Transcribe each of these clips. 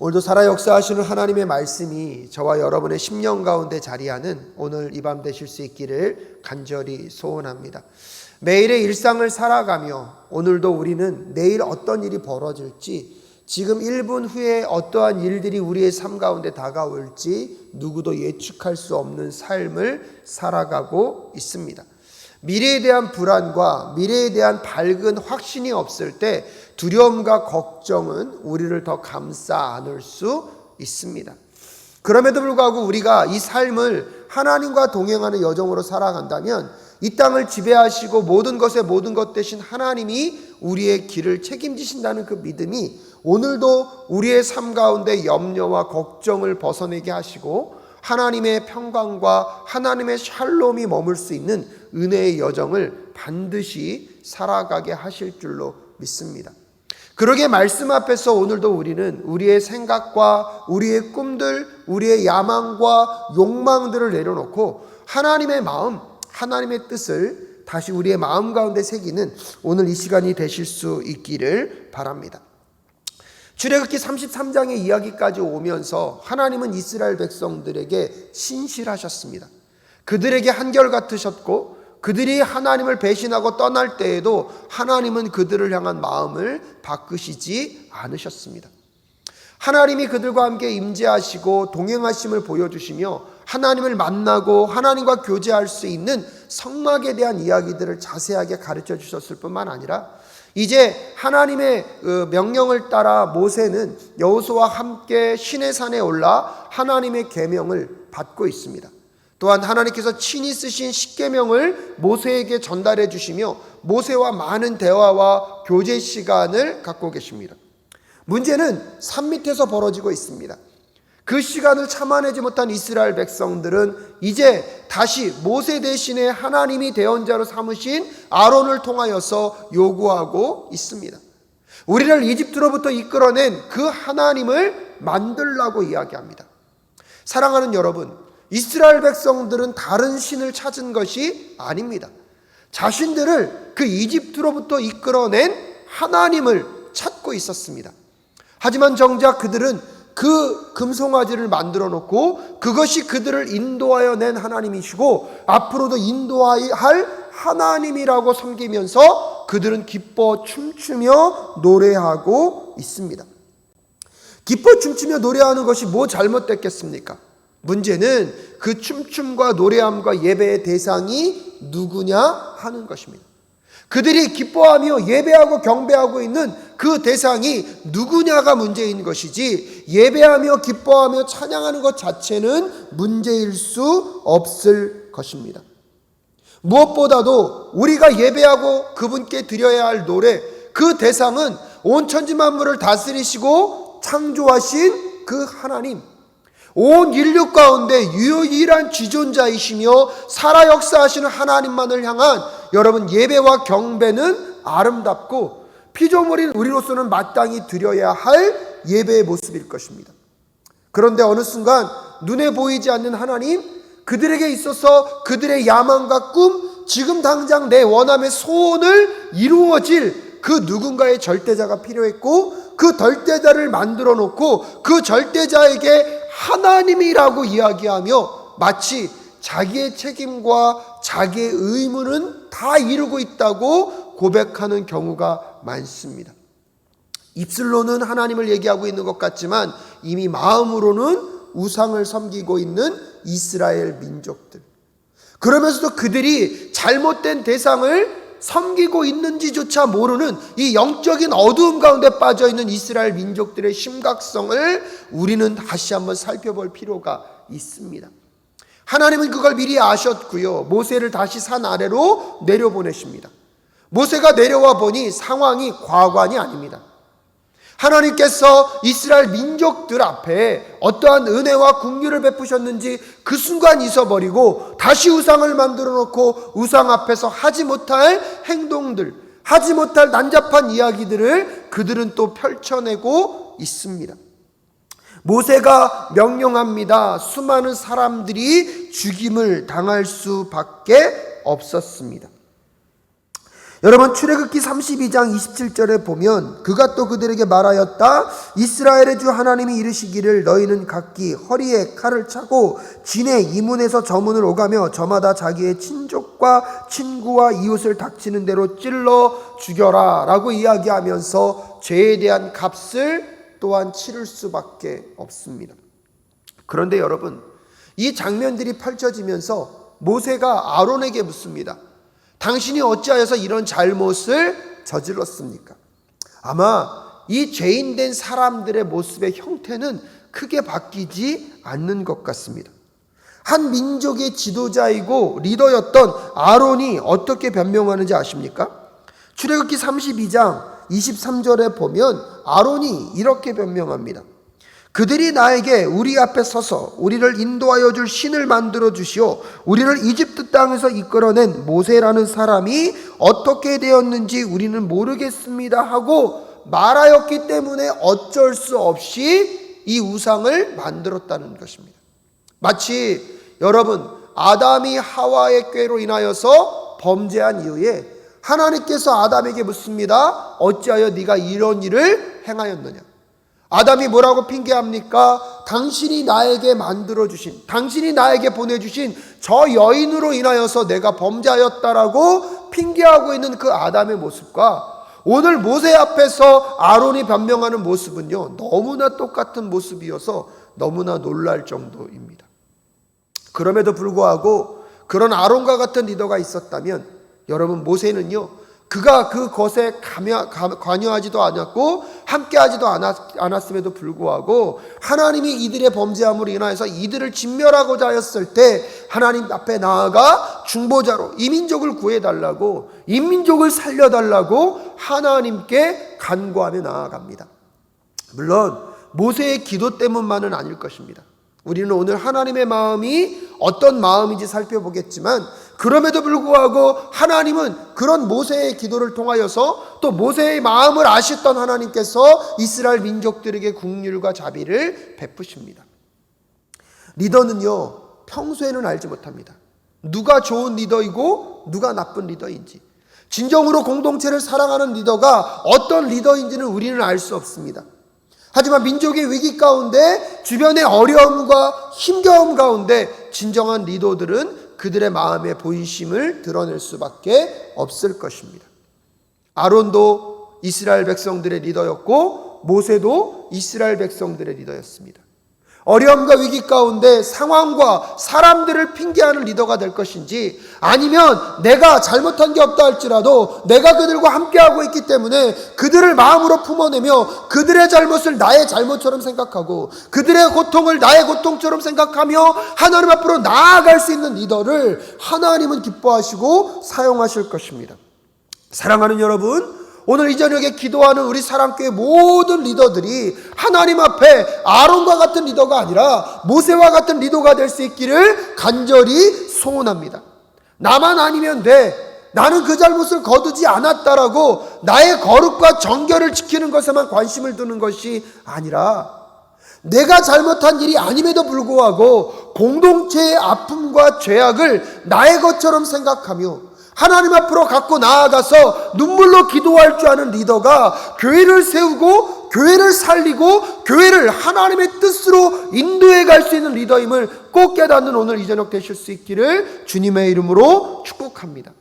오늘도 살아 역사하시는 하나님의 말씀이 저와 여러분의 심령 가운데 자리하는 오늘 이 밤 되실 수 있기를 간절히 소원합니다. 매일의 일상을 살아가며 오늘도 우리는 내일 어떤 일이 벌어질지, 지금 1분 후에 어떠한 일들이 우리의 삶 가운데 다가올지 누구도 예측할 수 없는 삶을 살아가고 있습니다. 미래에 대한 불안과 미래에 대한 밝은 확신이 없을 때 두려움과 걱정은 우리를 더 감싸 안을 수 있습니다. 그럼에도 불구하고 우리가 이 삶을 하나님과 동행하는 여정으로 살아간다면 이 땅을 지배하시고 모든 것의 모든 것 되신 하나님이 우리의 길을 책임지신다는 그 믿음이 오늘도 우리의 삶 가운데 염려와 걱정을 벗어내게 하시고 하나님의 평강과 하나님의 샬롬이 머물 수 있는 은혜의 여정을 반드시 살아가게 하실 줄로 믿습니다. 그러게 말씀 앞에서 오늘도 우리는 우리의 생각과 우리의 꿈들, 우리의 야망과 욕망들을 내려놓고 하나님의 마음, 하나님의 뜻을 다시 우리의 마음 가운데 새기는 오늘 이 시간이 되실 수 있기를 바랍니다. 출애굽기 33장의 이야기까지 오면서 하나님은 이스라엘 백성들에게 신실하셨습니다. 그들에게 한결같으셨고 그들이 하나님을 배신하고 떠날 때에도 하나님은 그들을 향한 마음을 바꾸시지 않으셨습니다. 하나님이 그들과 함께 임재하시고 동행하심을 보여주시며 하나님을 만나고 하나님과 교제할 수 있는 성막에 대한 이야기들을 자세하게 가르쳐 주셨을 뿐만 아니라 이제 하나님의 명령을 따라 모세는 여호수아와 함께 시내산에 올라 하나님의 계명을 받고 있습니다. 또한 하나님께서 친히 쓰신 십계명을 모세에게 전달해 주시며 모세와 많은 대화와 교제 시간을 갖고 계십니다. 문제는 산 밑에서 벌어지고 있습니다. 그 시간을 참아내지 못한 이스라엘 백성들은 이제 다시 모세 대신에 하나님이 대언자로 삼으신 아론을 통하여서 요구하고 있습니다. 우리를 이집트로부터 이끌어낸 그 하나님을 만들라고 이야기합니다. 사랑하는 여러분, 이스라엘 백성들은 다른 신을 찾은 것이 아닙니다. 자신들을 그 이집트로부터 이끌어낸 하나님을 찾고 있었습니다. 하지만 정작 그들은 그 금송아지를 만들어 놓고 그것이 그들을 인도하여 낸 하나님이시고 앞으로도 인도할 하나님이라고 섬기면서 그들은 기뻐 춤추며 노래하고 있습니다. 기뻐 춤추며 노래하는 것이 뭐 잘못됐겠습니까? 문제는 그 춤춤과 노래함과 예배의 대상이 누구냐 하는 것입니다. 그들이 기뻐하며 예배하고 경배하고 있는 그 대상이 누구냐가 문제인 것이지 예배하며 기뻐하며 찬양하는 것 자체는 문제일 수 없을 것입니다. 무엇보다도 우리가 예배하고 그분께 드려야 할 노래, 그 대상은 온 천지 만물을 다스리시고 창조하신 그 하나님, 온 인류 가운데 유일한 지존자이시며 살아 역사하시는 하나님만을 향한 여러분 예배와 경배는 아름답고 피조물인 우리로서는 마땅히 드려야 할 예배의 모습일 것입니다. 그런데 어느 순간 눈에 보이지 않는 하나님, 그들에게 있어서 그들의 야망과 꿈, 지금 당장 내 원함의 소원을 이루어질 그 누군가의 절대자가 필요했고 그 절대자를 만들어 놓고 그 절대자에게 하나님이라고 이야기하며 마치 자기의 책임과 자기의 의무는 다 이루고 있다고 고백하는 경우가 많습니다. 입술로는 하나님을 얘기하고 있는 것 같지만 이미 마음으로는 우상을 섬기고 있는 이스라엘 민족들. 그러면서도 그들이 잘못된 대상을 섬기고 있는지조차 모르는 이 영적인 어두움 가운데 빠져있는 이스라엘 민족들의 심각성을 우리는 다시 한번 살펴볼 필요가 있습니다. 하나님은 그걸 미리 아셨고요. 모세를 다시 산 아래로 내려보내십니다. 모세가 내려와 보니 상황이 과관이 아닙니다. 하나님께서 이스라엘 민족들 앞에 어떠한 은혜와 긍휼을 베푸셨는지 그 순간 잊어버리고 다시 우상을 만들어 놓고 우상 앞에서 하지 못할 행동들, 하지 못할 난잡한 이야기들을 그들은 또 펼쳐내고 있습니다. 모세가 명령합니다. 수많은 사람들이 죽임을 당할 수밖에 없었습니다. 여러분, 출애굽기 32장 27절에 보면 그가 또 그들에게 말하였다. 이스라엘의 주 하나님이 이르시기를 너희는 각기 허리에 칼을 차고 진의 이문에서 저문을 오가며 저마다 자기의 친족과 친구와 이웃을 닥치는 대로 찔러 죽여라 라고 이야기하면서 죄에 대한 값을 또한 치를 수밖에 없습니다. 그런데 여러분, 이 장면들이 펼쳐지면서 모세가 아론에게 묻습니다. 당신이 어찌하여서 이런 잘못을 저질렀습니까? 아마 이 죄인된 사람들의 모습의 형태는 크게 바뀌지 않는 것 같습니다. 한 민족의 지도자이고 리더였던 아론이 어떻게 변명하는지 아십니까? 출애굽기 32장 23절에 보면 아론이 이렇게 변명합니다. 그들이 나에게 우리 앞에 서서 우리를 인도하여 줄 신을 만들어 주시오. 우리를 이집트 땅에서 이끌어낸 모세라는 사람이 어떻게 되었는지 우리는 모르겠습니다 하고 말하였기 때문에 어쩔 수 없이 이 우상을 만들었다는 것입니다. 마치 여러분, 아담이 하와의 꾀로 인하여서 범죄한 이후에 하나님께서 아담에게 묻습니다. 어찌하여 네가 이런 일을 행하였느냐? 아담이 뭐라고 핑계합니까? 당신이 나에게 만들어주신, 당신이 나에게 보내주신 저 여인으로 인하여서 내가 범죄하였다라고 핑계하고 있는 그 아담의 모습과 오늘 모세 앞에서 아론이 변명하는 모습은요, 너무나 똑같은 모습이어서 너무나 놀랄 정도입니다. 그럼에도 불구하고 그런 아론과 같은 리더가 있었다면 여러분, 모세는요, 그가 그것에 관여하지도 않았고 함께하지도 않았음에도 불구하고 하나님이 이들의 범죄함으로 인하여서 이들을 진멸하고자 하였을 때 하나님 앞에 나아가 중보자로 이 민족을 구해달라고, 이 민족을 살려달라고 하나님께 간구하며 나아갑니다. 물론 모세의 기도 때문만은 아닐 것입니다. 우리는 오늘 하나님의 마음이 어떤 마음인지 살펴보겠지만 그럼에도 불구하고 하나님은 그런 모세의 기도를 통하여서 또 모세의 마음을 아셨던 하나님께서 이스라엘 민족들에게 긍휼과 자비를 베푸십니다. 리더는요, 평소에는 알지 못합니다. 누가 좋은 리더이고 누가 나쁜 리더인지, 진정으로 공동체를 사랑하는 리더가 어떤 리더인지는 우리는 알 수 없습니다. 하지만 민족의 위기 가운데, 주변의 어려움과 힘겨움 가운데 진정한 리더들은 그들의 마음의 본심을 드러낼 수밖에 없을 것입니다. 아론도 이스라엘 백성들의 리더였고 모세도 이스라엘 백성들의 리더였습니다. 어려움과 위기 가운데 상황과 사람들을 핑계하는 리더가 될 것인지, 아니면 내가 잘못한 게 없다 할지라도 내가 그들과 함께하고 있기 때문에 그들을 마음으로 품어내며 그들의 잘못을 나의 잘못처럼 생각하고 그들의 고통을 나의 고통처럼 생각하며 하나님 앞으로 나아갈 수 있는 리더를 하나님은 기뻐하시고 사용하실 것입니다. 사랑하는 여러분, 오늘 이 저녁에 기도하는 우리 사랑교회 모든 리더들이 하나님 앞에 아론과 같은 리더가 아니라 모세와 같은 리더가 될 수 있기를 간절히 소원합니다. 나만 아니면 돼, 나는 그 잘못을 거두지 않았다라고 나의 거룩과 정결을 지키는 것에만 관심을 두는 것이 아니라 내가 잘못한 일이 아님에도 불구하고 공동체의 아픔과 죄악을 나의 것처럼 생각하며 하나님 앞으로 갖고 나아가서 눈물로 기도할 줄 아는 리더가 교회를 세우고 교회를 살리고 교회를 하나님의 뜻으로 인도해 갈 수 있는 리더임을 꼭 깨닫는 오늘 이 저녁 되실 수 있기를 주님의 이름으로 축복합니다.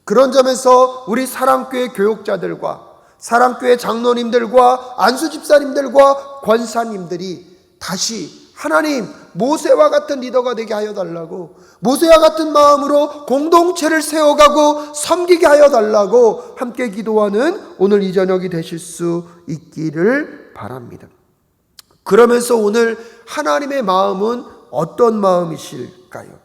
그런 점에서 우리 사랑교회 교육자들과 사랑교회 장로님들과 안수집사님들과 권사님들이 다시 하나님, 모세와 같은 리더가 되게 하여 달라고, 모세와 같은 마음으로 공동체를 세워가고 섬기게 하여 달라고 함께 기도하는 오늘 이 저녁이 되실 수 있기를 바랍니다. 그러면서 오늘 하나님의 마음은 어떤 마음이실까요?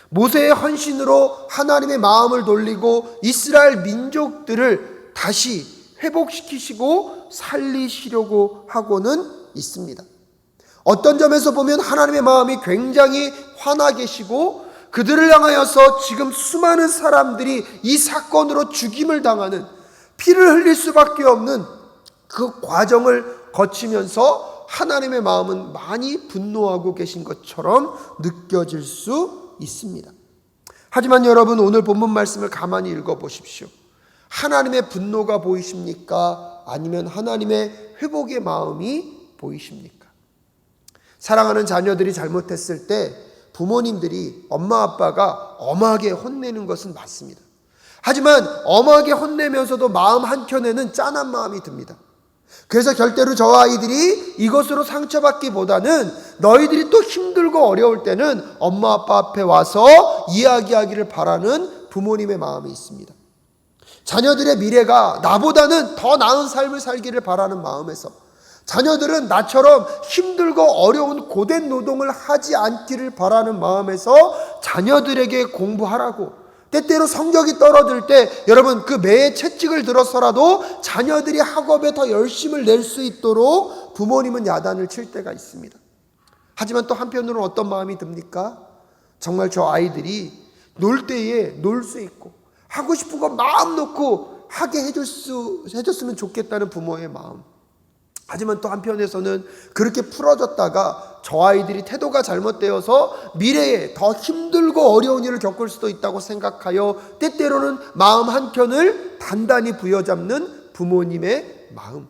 모세의 헌신으로 하나님의 마음을 돌리고 이스라엘 민족들을 다시 회복시키시고 살리시려고 하고는 있습니다. 어떤 점에서 보면 하나님의 마음이 굉장히 화나 계시고 그들을 향하여서 지금 수많은 사람들이 이 사건으로 죽임을 당하는, 피를 흘릴 수밖에 없는 그 과정을 거치면서 하나님의 마음은 많이 분노하고 계신 것처럼 느껴질 수 있습니다. 하지만 여러분, 오늘 본문 말씀을 가만히 읽어보십시오. 하나님의 분노가 보이십니까? 아니면 하나님의 회복의 마음이 보이십니까? 사랑하는 자녀들이 잘못했을 때 부모님들이, 엄마 아빠가 엄하게 혼내는 것은 맞습니다. 하지만 엄하게 혼내면서도 마음 한켠에는 짠한 마음이 듭니다. 그래서 결대로 저 아이들이 이것으로 상처받기보다는 너희들이 또 힘들고 어려울 때는 엄마 아빠 앞에 와서 이야기하기를 바라는 부모님의 마음이 있습니다. 자녀들의 미래가 나보다는 더 나은 삶을 살기를 바라는 마음에서, 자녀들은 나처럼 힘들고 어려운 고된 노동을 하지 않기를 바라는 마음에서 자녀들에게 공부하라고, 때때로 성적이 떨어질 때 여러분 그 매해 채찍을 들어서라도 자녀들이 학업에 더 열심을 낼 수 있도록 부모님은 야단을 칠 때가 있습니다. 하지만 또 한편으로는 어떤 마음이 듭니까? 정말 저 아이들이 놀 때에 놀 수 있고 하고 싶은 거 마음 놓고 하게 해줬으면 좋겠다는 부모의 마음. 하지만 또 한편에서는 그렇게 풀어졌다가 저 아이들이 태도가 잘못되어서 미래에 더 힘들고 어려운 일을 겪을 수도 있다고 생각하여 때때로는 마음 한켠을 단단히 부여잡는 부모님의 마음.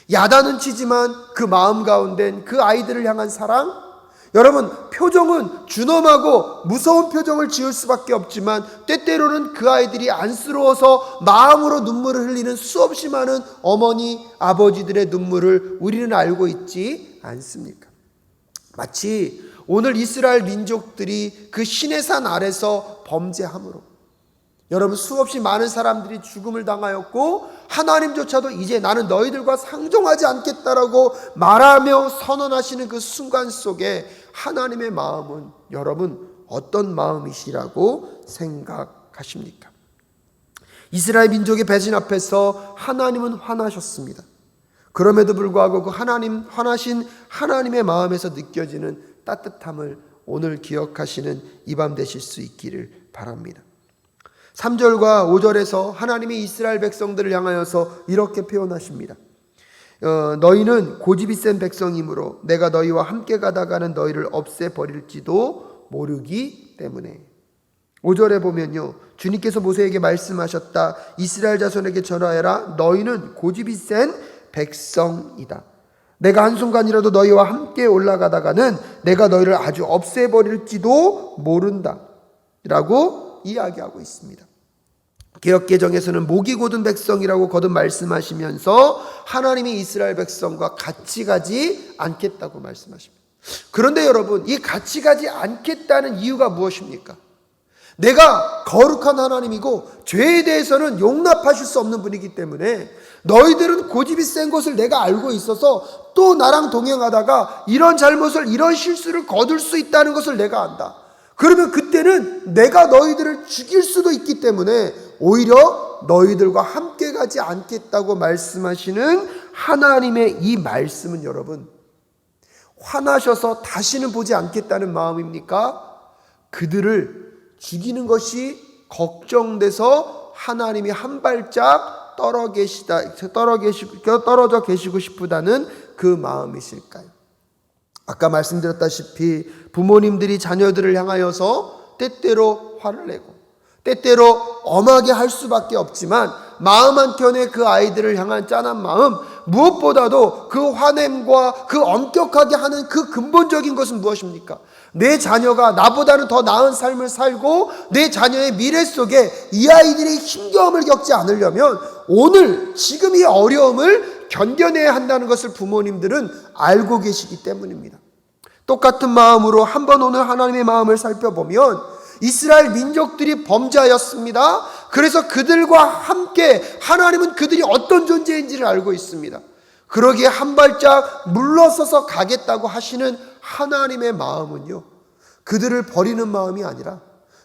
야단은 치지만 그 마음 가운데는 그 아이들을 향한 사랑. 여러분, 표정은 준엄하고 무서운 표정을 지을 수밖에 없지만 때때로는 그 아이들이 안쓰러워서 마음으로 눈물을 흘리는 수없이 많은 어머니, 아버지들의 눈물을 우리는 알고 있지 않습니까? 마치 오늘 이스라엘 민족들이 그 시내산 아래서 범죄함으로 여러분 수없이 많은 사람들이 죽음을 당하였고 하나님조차도 이제 나는 너희들과 상종하지 않겠다라고 말하며 선언하시는 그 순간 속에 하나님의 마음은 여러분 어떤 마음이시라고 생각하십니까? 이스라엘 민족의 배신 앞에서 하나님은 화나셨습니다. 그럼에도 불구하고 그 화나신 하나님의 마음에서 느껴지는 따뜻함을 오늘 기억하시는 이 밤 되실 수 있기를 바랍니다. 3절과 5절에서 하나님이 이스라엘 백성들을 향하여서 이렇게 표현하십니다. 너희는 고집이 센 백성이므로 내가 너희와 함께 가다가는 너희를 없애버릴지도 모르기 때문에. 5절에 보면요, 주님께서 모세에게 말씀하셨다. 이스라엘 자손에게 전하여라. 너희는 고집이 센 백성이다. 내가 한순간이라도 너희와 함께 올라가다가는 내가 너희를 아주 없애버릴지도 모른다 라고 이야기하고 있습니다. 개역개정에서는 목이 곧은 백성이라고 거듭 말씀하시면서 하나님이 이스라엘 백성과 같이 가지 않겠다고 말씀하십니다. 그런데 여러분, 이 같이 가지 않겠다는 이유가 무엇입니까? 내가 거룩한 하나님이고 죄에 대해서는 용납하실 수 없는 분이기 때문에 너희들은 고집이 센 것을 내가 알고 있어서 또 나랑 동행하다가 이런 잘못을, 이런 실수를 거둘 수 있다는 것을 내가 안다. 그러면 그때는 내가 너희들을 죽일 수도 있기 때문에 오히려 너희들과 함께 가지 않겠다고 말씀하시는 하나님의 이 말씀은 여러분, 화나셔서 다시는 보지 않겠다는 마음입니까? 그들을 죽이는 것이 걱정돼서 하나님이 한 발짝 떨어져 계시고 싶다는 그 마음이실까요? 아까 말씀드렸다시피 부모님들이 자녀들을 향하여서 때때로 화를 내고 때때로 엄하게 할 수밖에 없지만 마음 한켠에 그 아이들을 향한 짠한 마음, 무엇보다도 그 화냄과 그 엄격하게 하는 그 근본적인 것은 무엇입니까? 내 자녀가 나보다는 더 나은 삶을 살고 내 자녀의 미래 속에 이 아이들이 힘겨움을 겪지 않으려면 오늘 지금 이 어려움을 견뎌내야 한다는 것을 부모님들은 알고 계시기 때문입니다. 똑같은 마음으로 한번 오늘 하나님의 마음을 살펴보면 이스라엘 민족들이 범죄하였습니다. 그래서 그들과 함께 하나님은 그들이 어떤 존재인지를 알고 있습니다. 그러기에 한 발짝 물러서서 가겠다고 하시는 하나님의 마음은요, 그들을 버리는 마음이 아니라,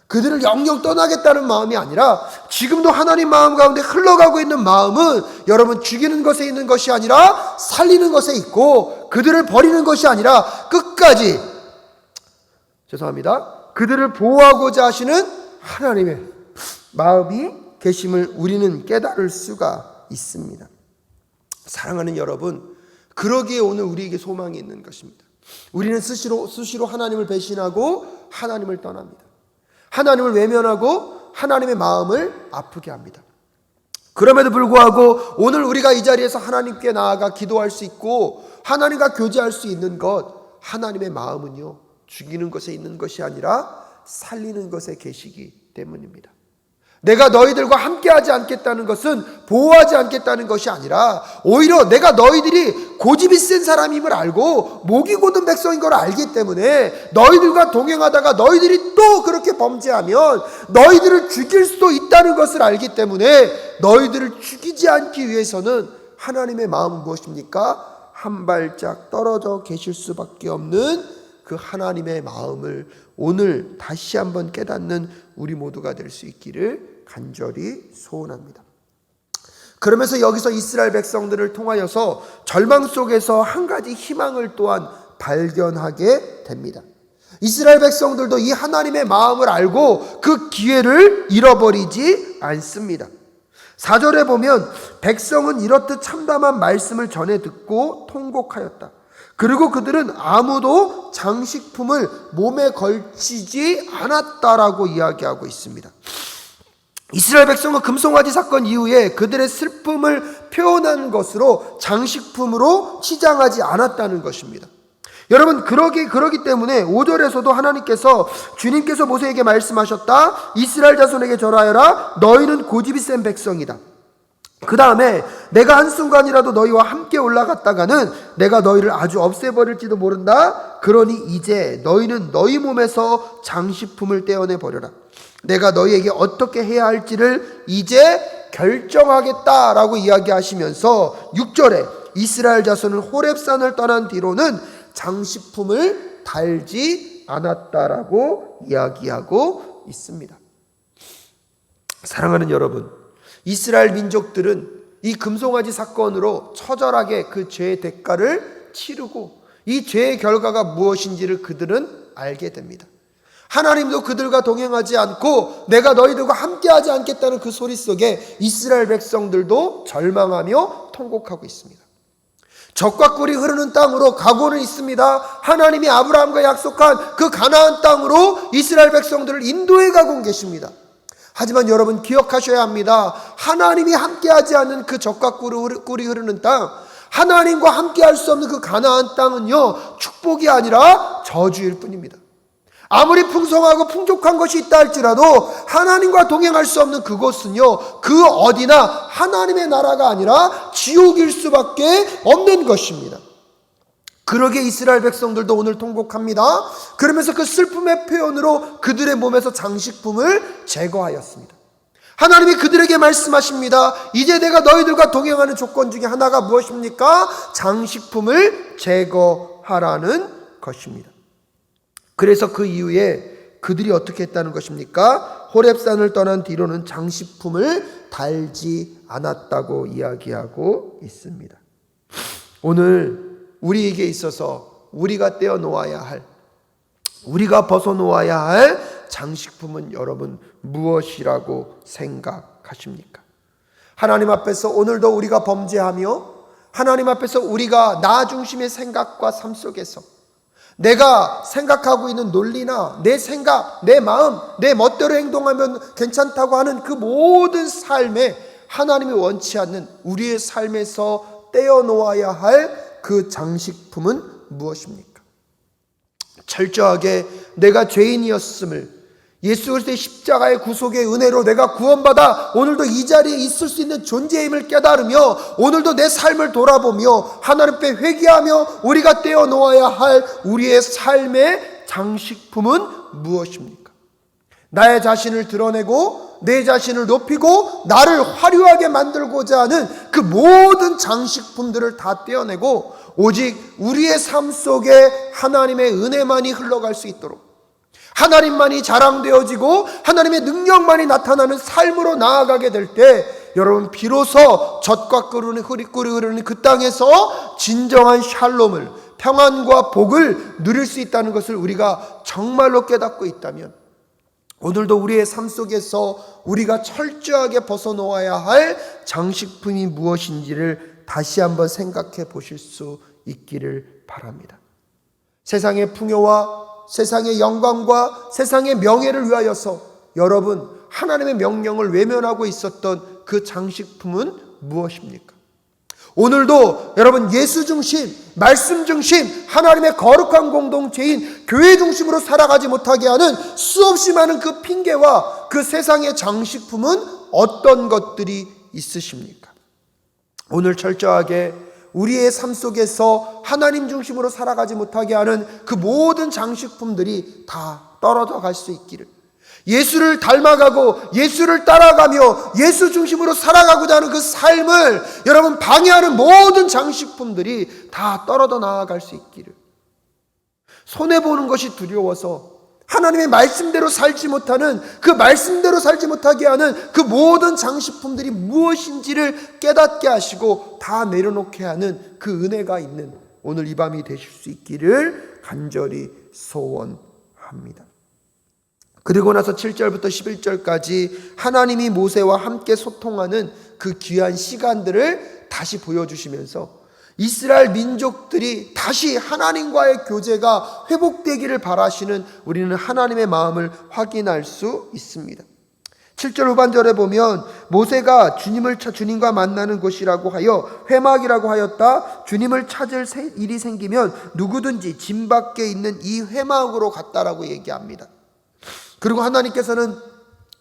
그들을 영영 떠나겠다는 마음이 아니라, 지금도 하나님 마음 가운데 흘러가고 있는 마음은 여러분 죽이는 것에 있는 것이 아니라 살리는 것에 있고, 그들을 버리는 것이 아니라 끝까지, 그들을 보호하고자 하시는 하나님의 마음이 계심을 우리는 깨달을 수가 있습니다. 사랑하는 여러분, 그러기에 오늘 우리에게 소망이 있는 것입니다. 우리는 수시로 하나님을 배신하고 하나님을 떠납니다. 하나님을 외면하고 하나님의 마음을 아프게 합니다. 그럼에도 불구하고 오늘 우리가 이 자리에서 하나님께 나아가 기도할 수 있고 하나님과 교제할 수 있는 것, 하나님의 마음은요, 죽이는 것에 있는 것이 아니라 살리는 것에 계시기 때문입니다. 내가 너희들과 함께하지 않겠다는 것은 보호하지 않겠다는 것이 아니라 오히려 내가 너희들이 고집이 센 사람임을 알고 목이 곧은 백성인 걸 알기 때문에 너희들과 동행하다가 너희들이 또 그렇게 범죄하면 너희들을 죽일 수도 있다는 것을 알기 때문에 너희들을 죽이지 않기 위해서는 하나님의 마음은 무엇입니까? 한 발짝 떨어져 계실 수밖에 없는 그 하나님의 마음을 오늘 다시 한번 깨닫는 우리 모두가 될 수 있기를 간절히 소원합니다. 그러면서 여기서 이스라엘 백성들을 통하여서 절망 속에서 한 가지 희망을 또한 발견하게 됩니다. 이스라엘 백성들도 이 하나님의 마음을 알고 그 기회를 잃어버리지 않습니다. 4절에 보면 백성은 이렇듯 참담한 말씀을 전해 듣고 통곡하였다. 그리고 그들은 아무도 장식품을 몸에 걸치지 않았다라고 이야기하고 있습니다. 이스라엘 백성은 금송아지 사건 이후에 그들의 슬픔을 표현하는 것으로 장식품으로 치장하지 않았다는 것입니다. 여러분, 그러기 때문에 5절에서도 하나님께서 주님께서 모세에게 말씀하셨다. 이스라엘 자손에게 절하여라. 너희는 고집이 센 백성이다. 그 다음에 내가 한순간이라도 너희와 함께 올라갔다가는 내가 너희를 아주 없애버릴지도 모른다. 그러니 이제 너희는 너희 몸에서 장식품을 떼어내 버려라. 내가 너희에게 어떻게 해야 할지를 이제 결정하겠다라고 이야기하시면서 6절에 이스라엘 자손은 호렙산을 떠난 뒤로는 장식품을 달지 않았다라고 이야기하고 있습니다. 사랑하는 여러분, 이스라엘 민족들은 이 금송아지 사건으로 처절하게 그 죄의 대가를 치르고 이 죄의 결과가 무엇인지를 그들은 알게 됩니다. 하나님도 그들과 동행하지 않고 내가 너희들과 함께하지 않겠다는 그 소리 속에 이스라엘 백성들도 절망하며 통곡하고 있습니다. 젖과 꿀이 흐르는 땅으로 가고는 있습니다. 하나님이 아브라함과 약속한 그 가나안 땅으로 이스라엘 백성들을 인도해 가고 계십니다. 하지만 여러분 기억하셔야 합니다. 하나님이 함께하지 않는 그 젖과 꿀이 흐르는 땅, 하나님과 함께할 수 없는 그 가나안 땅은요, 축복이 아니라 저주일 뿐입니다. 아무리 풍성하고 풍족한 것이 있다 할지라도 하나님과 동행할 수 없는 그곳은요, 그 어디나 하나님의 나라가 아니라 지옥일 수밖에 없는 것입니다. 그러게 이스라엘 백성들도 오늘 통곡합니다. 그러면서 그 슬픔의 표현으로 그들의 몸에서 장식품을 제거하였습니다. 하나님이 그들에게 말씀하십니다. 이제 내가 너희들과 동행하는 조건 중에 하나가 무엇입니까? 장식품을 제거하라는 것입니다. 그래서 그 이후에 그들이 어떻게 했다는 것입니까? 호렙산을 떠난 뒤로는 장식품을 달지 않았다고 이야기하고 있습니다. 오늘 우리에게 있어서 우리가 떼어놓아야 할, 우리가 벗어놓아야 할 장식품은 여러분 무엇이라고 생각하십니까? 하나님 앞에서 오늘도 우리가 범죄하며 하나님 앞에서 우리가 나 중심의 생각과 삶 속에서 내가 생각하고 있는 논리나 내 생각, 내 마음, 내 멋대로 행동하면 괜찮다고 하는 그 모든 삶에 하나님이 원치 않는 우리의 삶에서 떼어놓아야 할 그 장식품은 무엇입니까? 철저하게 내가 죄인이었음을, 예수 그리스도의 십자가의 구속의 은혜로 내가 구원받아 오늘도 이 자리에 있을 수 있는 존재임을 깨달으며 오늘도 내 삶을 돌아보며 하나님 앞에 회개하며 우리가 떼어놓아야 할 우리의 삶의 장식품은 무엇입니까? 나의 자신을 드러내고 내 자신을 높이고 나를 화려하게 만들고자 하는 그 모든 장식품들을 다 떼어내고 오직 우리의 삶 속에 하나님의 은혜만이 흘러갈 수 있도록, 하나님만이 자랑되어지고 하나님의 능력만이 나타나는 삶으로 나아가게 될 때 여러분 비로소 젖과 꿀이 흐르는 그 땅에서 진정한 샬롬을, 평안과 복을 누릴 수 있다는 것을 우리가 정말로 깨닫고 있다면 오늘도 우리의 삶 속에서 우리가 철저하게 벗어놓아야 할 장식품이 무엇인지를 다시 한번 생각해 보실 수 있기를 바랍니다. 세상의 풍요와 세상의 영광과 세상의 명예를 위하여서 여러분 하나님의 명령을 외면하고 있었던 그 장식품은 무엇입니까? 오늘도 여러분 예수 중심, 말씀 중심, 하나님의 거룩한 공동체인 교회 중심으로 살아가지 못하게 하는 수없이 많은 그 핑계와 그 세상의 장식품은 어떤 것들이 있으십니까? 오늘 철저하게 우리의 삶 속에서 하나님 중심으로 살아가지 못하게 하는 그 모든 장식품들이 다 떨어져 갈 수 있기를, 예수를 닮아가고 예수를 따라가며 예수 중심으로 살아가고자 하는 그 삶을 여러분 방해하는 모든 장식품들이 다 떨어져 나아갈 수 있기를, 손해보는 것이 두려워서 하나님의 말씀대로 살지 못하는, 그 말씀대로 살지 못하게 하는 그 모든 장식품들이 무엇인지를 깨닫게 하시고 다 내려놓게 하는 그 은혜가 있는 오늘 이 밤이 되실 수 있기를 간절히 소원합니다. 그리고 나서 7절부터 11절까지 하나님이 모세와 함께 소통하는 그 귀한 시간들을 다시 보여주시면서 이스라엘 민족들이 다시 하나님과의 교제가 회복되기를 바라시는 우리는 하나님의 마음을 확인할 수 있습니다. 7절 후반절에 보면 모세가 주님과 만나는 곳이라고 하여 회막이라고 하였다. 주님을 찾을 일이 생기면 누구든지 짐 밖에 있는 이 회막으로 갔다라고 얘기합니다. 그리고 하나님께서는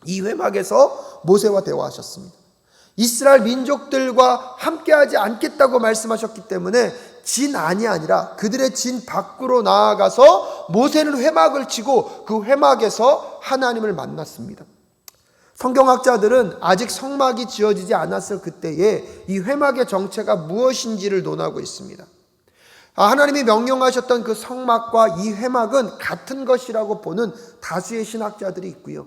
이 회막에서 모세와 대화하셨습니다. 이스라엘 민족들과 함께하지 않겠다고 말씀하셨기 때문에 진 안이 아니라 그들의 진 밖으로 나아가서 모세는 회막을 치고 그 회막에서 하나님을 만났습니다. 성경학자들은 아직 성막이 지어지지 않았을 그때에 이 회막의 정체가 무엇인지를 논하고 있습니다. 하나님이 명령하셨던 그 성막과 이 회막은 같은 것이라고 보는 다수의 신학자들이 있고요.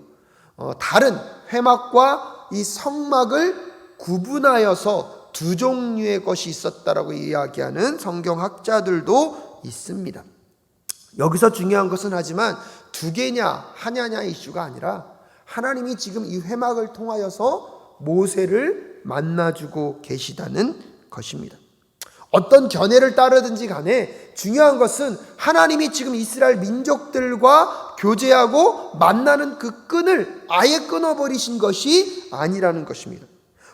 다른 회막과 이 성막을 구분하여서 두 종류의 것이 있었다라고 이야기하는 성경학자들도 있습니다. 여기서 중요한 것은 하지만 두 개냐 하냐냐 이슈가 아니라 하나님이 지금 이 회막을 통하여서 모세를 만나주고 계시다는 것입니다. 어떤 견해를 따르든지 간에 중요한 것은 하나님이 지금 이스라엘 민족들과 교제하고 만나는 그 끈을 아예 끊어버리신 것이 아니라는 것입니다.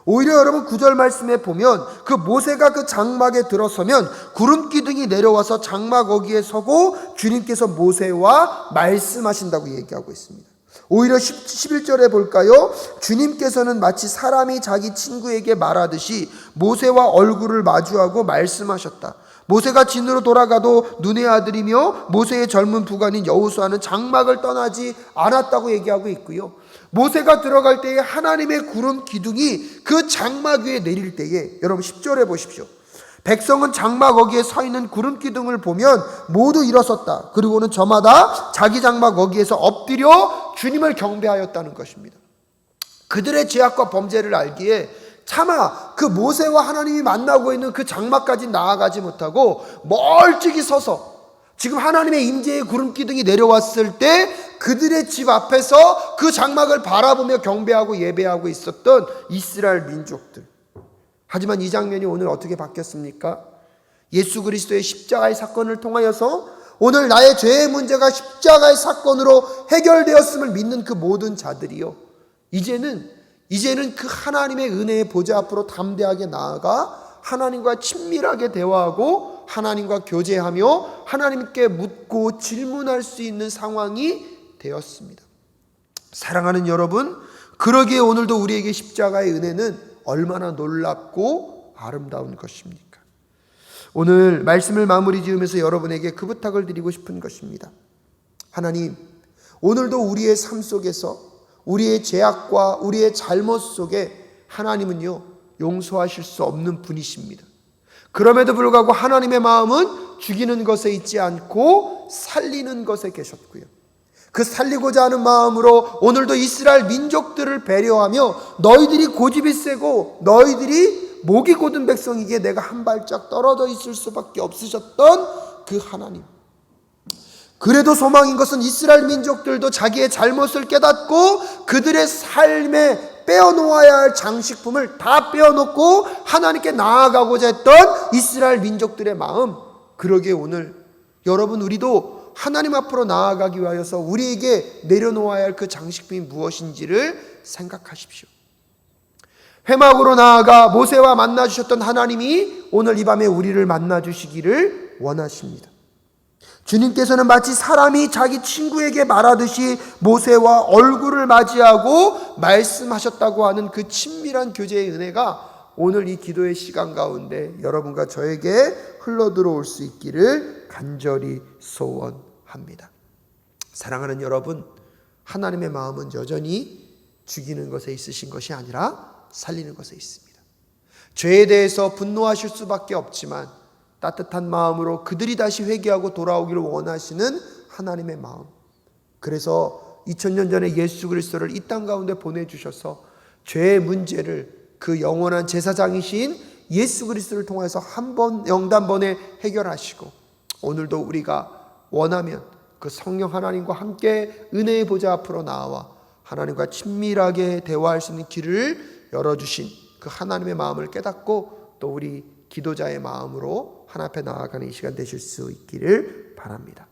오히려 여러분 9절 말씀에 보면 그 모세가 그 장막에 들어서면 구름 기둥이 내려와서 장막 거기에 서고 주님께서 모세와 말씀하신다고 얘기하고 있습니다. 오히려 11절에 볼까요? 주님께서는 마치 사람이 자기 친구에게 말하듯이 모세와 얼굴을 마주하고 말씀하셨다. 모세가 진으로 돌아가도 눈의 아들이며 모세의 젊은 부관인 여호수아는 장막을 떠나지 않았다고 얘기하고 있고요. 모세가 들어갈 때에 하나님의 구름 기둥이 그 장막 위에 내릴 때에 여러분 10절에 보십시오. 백성은 장막 거기에 서 있는 구름 기둥을 보면 모두 일어섰다. 그리고는 저마다 자기 장막 거기에서 엎드려 주님을 경배하였다는 것입니다. 그들의 죄악과 범죄를 알기에 차마 그 모세와 하나님이 만나고 있는 그 장막까지 나아가지 못하고 멀찍이 서서 지금 하나님의 임재의 구름 기둥이 내려왔을 때 그들의 집 앞에서 그 장막을 바라보며 경배하고 예배하고 있었던 이스라엘 민족들. 하지만 이 장면이 오늘 어떻게 바뀌었습니까? 예수 그리스도의 십자가의 사건을 통하여서 오늘 나의 죄의 문제가 십자가의 사건으로 해결되었음을 믿는 그 모든 자들이요, 이제는 그 하나님의 은혜의 보좌 앞으로 담대하게 나아가 하나님과 친밀하게 대화하고 하나님과 교제하며 하나님께 묻고 질문할 수 있는 상황이 되었습니다. 사랑하는 여러분, 그러기에 오늘도 우리에게 십자가의 은혜는 얼마나 놀랍고 아름다운 것입니까? 오늘 말씀을 마무리 지으면서 여러분에게 그 부탁을 드리고 싶은 것입니다. 하나님, 오늘도 우리의 삶 속에서 우리의 죄악과 우리의 잘못 속에 하나님은요, 용서하실 수 없는 분이십니다. 그럼에도 불구하고 하나님의 마음은 죽이는 것에 있지 않고 살리는 것에 계셨고요. 그 살리고자 하는 마음으로 오늘도 이스라엘 민족들을 배려하며 너희들이 고집이 세고 너희들이 목이 곧은 백성이기에 내가 한 발짝 떨어져 있을 수밖에 없으셨던 그 하나님. 그래도 소망인 것은 이스라엘 민족들도 자기의 잘못을 깨닫고 그들의 삶에 빼어놓아야 할 장식품을 다 빼어놓고 하나님께 나아가고자 했던 이스라엘 민족들의 마음. 그러기에 오늘 여러분, 우리도 하나님 앞으로 나아가기 위하여서 우리에게 내려놓아야 할 그 장식품이 무엇인지를 생각하십시오. 회막으로 나아가 모세와 만나 주셨던 하나님이 오늘 이 밤에 우리를 만나 주시기를 원하십니다. 주님께서는 마치 사람이 자기 친구에게 말하듯이 모세와 얼굴을 맞이하고 말씀하셨다고 하는 그 친밀한 교제의 은혜가 오늘 이 기도의 시간 가운데 여러분과 저에게 흘러들어올 수 있기를 간절히 소원합니다. 사랑하는 여러분, 하나님의 마음은 여전히 죽이는 것에 있으신 것이 아니라 살리는 것에 있습니다. 죄에 대해서 분노하실 수밖에 없지만 따뜻한 마음으로 그들이 다시 회개하고 돌아오기를 원하시는 하나님의 마음. 그래서 2000년 전에 예수 그리스도를 이 땅 가운데 보내주셔서 죄의 문제를 그 영원한 제사장이신 예수 그리스도를 통해서 한 번 영단번에 해결하시고 오늘도 우리가 원하면 그 성령 하나님과 함께 은혜의 보좌 앞으로 나와 하나님과 친밀하게 대화할 수 있는 길을 열어주신 그 하나님의 마음을 깨닫고 또 우리 기도자의 마음으로 하나님 앞에 나아가는 이 시간 되실 수 있기를 바랍니다.